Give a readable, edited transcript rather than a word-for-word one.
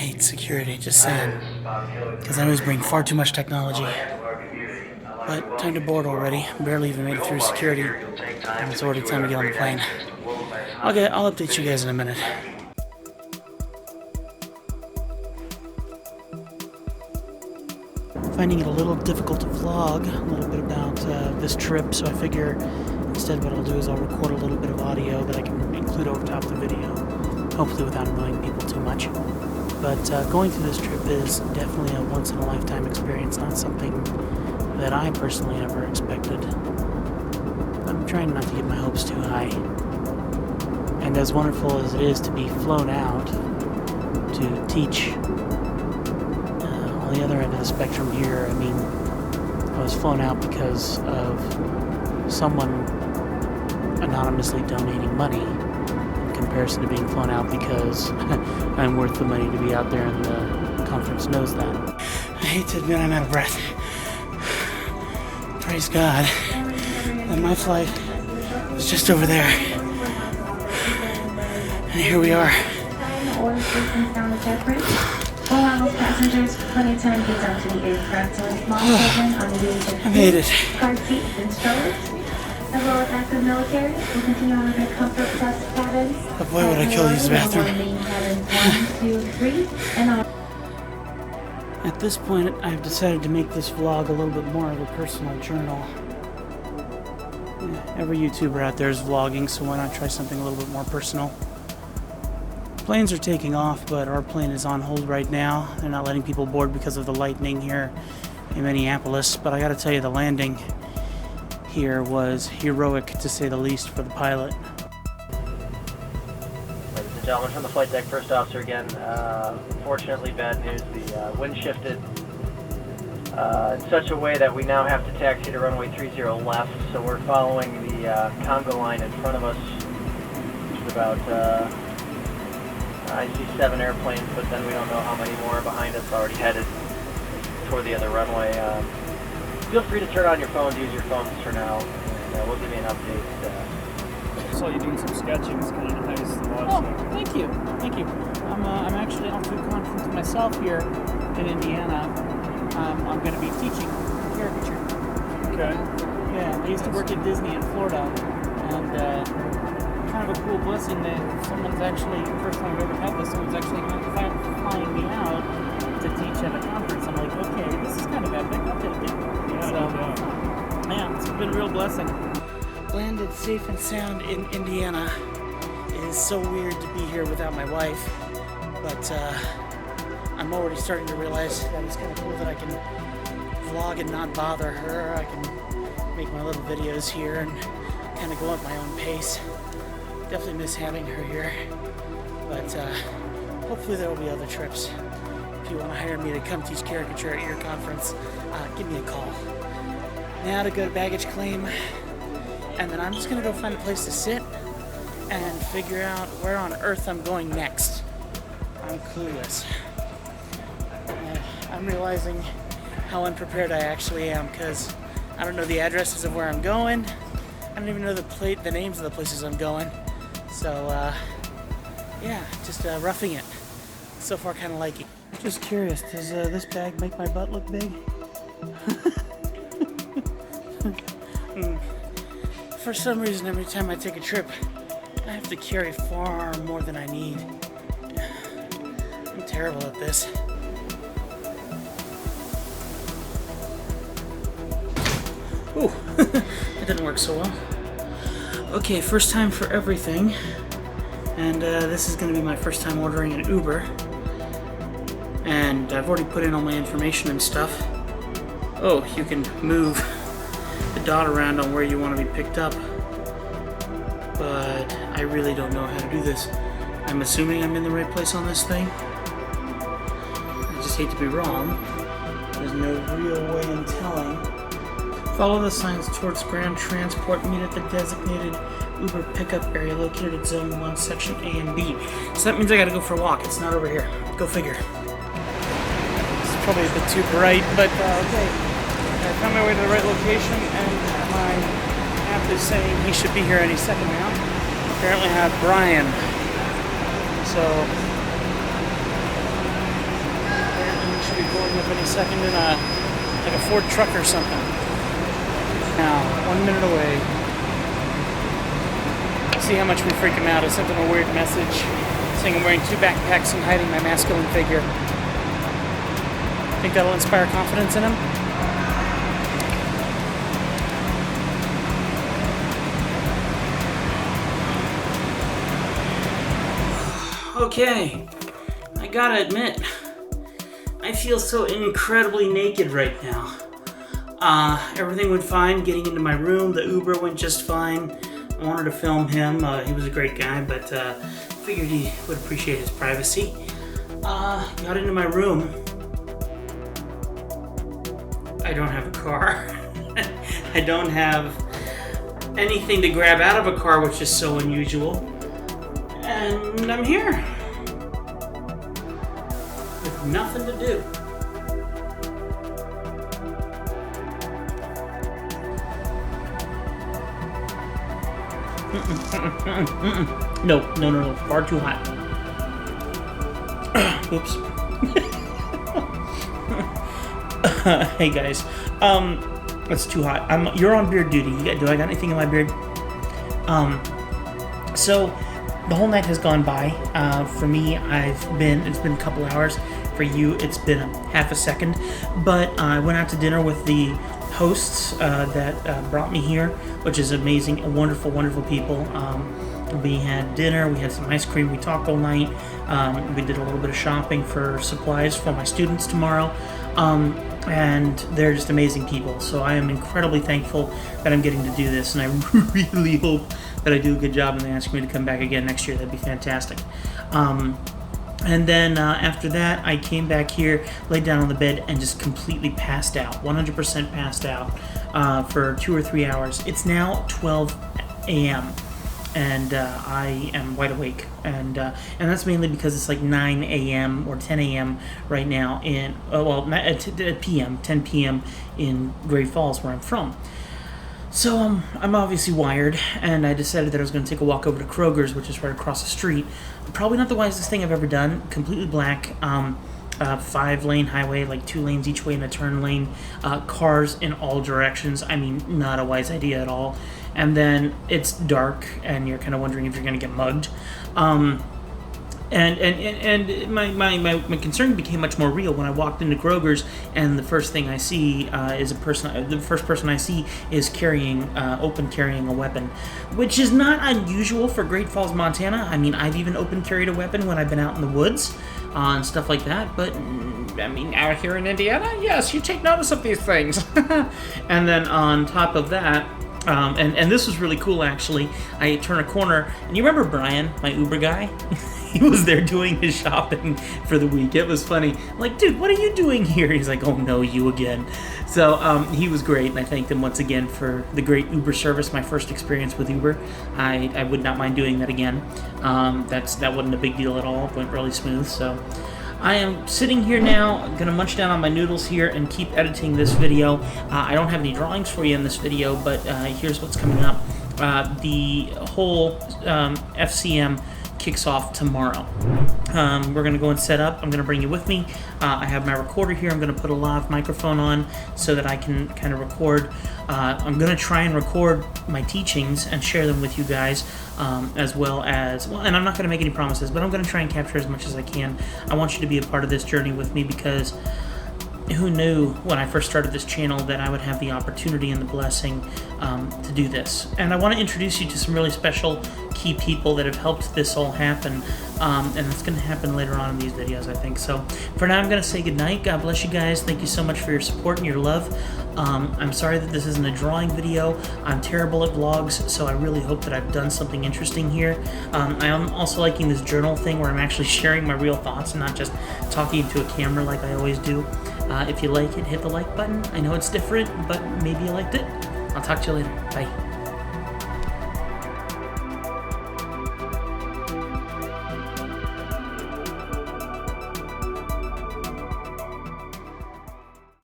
hate security, just saying. Because I always bring far too much technology. But time to board already. Barely even made it through security. And it's already time to get on the plane. I'll update you guys in a minute. Finding it a little difficult to vlog a little bit about this trip, so I figure instead what I'll do is I'll record a little bit of audio that I can include over top the video, hopefully without annoying people too much. But going through this trip is definitely a once-in-a-lifetime experience, not something that I personally ever expected. I'm trying not to get my hopes too high. And as wonderful as it is to be flown out to teach on the other end of the spectrum here, I mean, I was flown out because of someone anonymously donating money in comparison to being flown out because I'm worth the money to be out there, and the conference knows that. I hate to admit I'm out of breath. Praise God. And my flight was just over there. And here we are. Allow passengers plenty of time to get down to the aircraft, so small children on the age of I made it. car seats and strollers, as well as active military, will continue on with their Comfort Plus cabins. Oh boy, would I kill use the bathroom. Main cabins 1, 2, 3, and on. At this point, I've decided to make this vlog a little bit more of a personal journal. Every YouTuber out there is vlogging, so why not try something a little bit more personal? Planes are taking off, but our plane is on hold right now. They're not letting people board because of the lightning here in Minneapolis, but I gotta tell you, the landing here was heroic, to say the least, for the pilot. Ladies and gentlemen, from the flight deck, first officer again. Unfortunately, bad news. The wind shifted in such a way that we now have to taxi to runway 30 left, so we're following the Congo line in front of us, which is about I see 7 airplanes, but then we don't know how many more are behind us, already headed toward the other runway. Feel free to turn on your phones, use your phones for now, and we'll give you an update. I saw you doing some sketching. It's kind of nice to watch. Oh, thank you. Thank you. I'm actually off to a conference myself here in Indiana. I'm going to be teaching caricature. Okay. Yeah, I used to work at Disney in Florida, and kind of a cool blessing that someone's actually, first time I've ever had this, someone's actually flying me out to teach at a conference. I'm like, okay, this is kind of epic. I'll take it. Yeah, it's been a real blessing. Landed safe and sound in Indiana. It is so weird to be here without my wife, but I'm already starting to realize that it's kind of cool that I can vlog and not bother her. I can make my little videos here and kind of go at my own pace. Definitely miss having her here, but hopefully there will be other trips. If you want to hire me to come teach caricature at your conference, give me a call. Now to go to baggage claim, and then I'm just going to go find a place to sit and figure out where on earth I'm going next. I'm clueless. I'm realizing how unprepared I actually am, because I don't know the addresses of where I'm going. I don't even know the names of the places I'm going. So, yeah, just roughing it. So far, kind of like it. Just curious, does this bag make my butt look big? For some reason, every time I take a trip, I have to carry far more than I need. I'm terrible at this. Ooh, it didn't work so well. Okay, first time for everything, and this is going to be my first time ordering an Uber, and I've already put in all my information and stuff. Oh, you can move the dot around on where you want to be picked up, but I really don't know how to do this. I'm assuming I'm in the right place on this thing. I just hate to be wrong. There's no real way in telling. Follow the signs towards ground transport. Meet at the designated Uber pickup area located at Zone 1, Section A and B. So that means I gotta go for a walk. It's not over here. Go figure. It's probably a bit too bright, but okay. I found my way to the right location, and my app is saying he should be here any second now. Apparently I have Brian. So pulling up any second in a Ford truck or something. Now, 1 minute away. See how much we freak him out. I sent him a weird message saying I'm wearing 2 backpacks and hiding my masculine figure. Think that'll inspire confidence in him? Okay, I gotta admit, I feel so incredibly naked right now. Everything went fine getting into my room. The Uber went just fine. I wanted to film him. He was a great guy, but figured he would appreciate his privacy. Got into my room. I don't have a car. I don't have anything to grab out of a car, which is so unusual. And I'm here. With nothing to do. No, far too hot. Oops. Hey guys, that's too hot. You're on beard duty. Do I got anything in my beard? So the whole night has gone by. For me, it's been a couple hours. For you, it's been a half a second. But I went out to dinner with the hosts that brought me here, which is amazing, wonderful, wonderful people. We had dinner, we had some ice cream, we talked all night. We did a little bit of shopping for supplies for my students tomorrow. And they're just amazing people. So I am incredibly thankful that I'm getting to do this, and I really hope that I do a good job and they ask me to come back again next year. That'd be fantastic. And then after that, I came back here, laid down on the bed, and just completely passed out, 100% passed out for 2 or 3 hours. It's now 12 a.m. and I am wide awake, and that's mainly because it's like 9 a.m. or 10 a.m. right now in 10 p.m. in Great Falls, where I'm from. So I'm obviously wired, and I decided that I was going to take a walk over to Kroger's, which is right across the street. Probably not the wisest thing I've ever done. Completely black, 5-lane highway, like 2 lanes each way in a turn lane, cars in all directions. I mean, not a wise idea at all. And then it's dark, and you're kind of wondering if you're going to get mugged. And my concern became much more real when I walked into Kroger's, and the first thing I see is the first person I see is carrying a weapon, which is not unusual for Great Falls, Montana. I mean, I've even open carried a weapon when I've been out in the woods and stuff like that, but I mean, out here in Indiana, yes, you take notice of these things. And then on top of that, and this was really cool, actually. I turn a corner, and you remember Brian, my Uber guy? He was there doing his shopping for the week. It was funny. I'm like, dude, what are you doing here? He's like, oh no, you again. So he was great, and I thanked him once again for the great Uber service, my first experience with Uber. I would not mind doing that again. That wasn't a big deal at all. It went really smooth, so... I am sitting here now, I'm going to munch down on my noodles here and keep editing this video. I don't have any drawings for you in this video, but here's what's coming up. The whole FCM kicks off tomorrow. We're going to go and set up. I'm going to bring you with me. I have my recorder here. I'm going to put a live microphone on so that I can kind of record. I'm going to try and record my teachings and share them with you guys, as well as, and I'm not going to make any promises, but I'm going to try and capture as much as I can. I want you to be a part of this journey with me, because who knew when I first started this channel that I would have the opportunity and the blessing to do this. And I want to introduce you to some really special key people that have helped this all happen, and it's going to happen later on in these videos, I think. So for now, I'm going to say goodnight. God bless you guys. Thank you so much for your support and your love. I'm sorry that this isn't a drawing video. I'm terrible at vlogs, so I really hope that I've done something interesting here. I am also liking this journal thing where I'm actually sharing my real thoughts and not just talking to a camera like I always do. If you like it, hit the like button. I know it's different, but maybe you liked it. I'll talk to you later. Bye.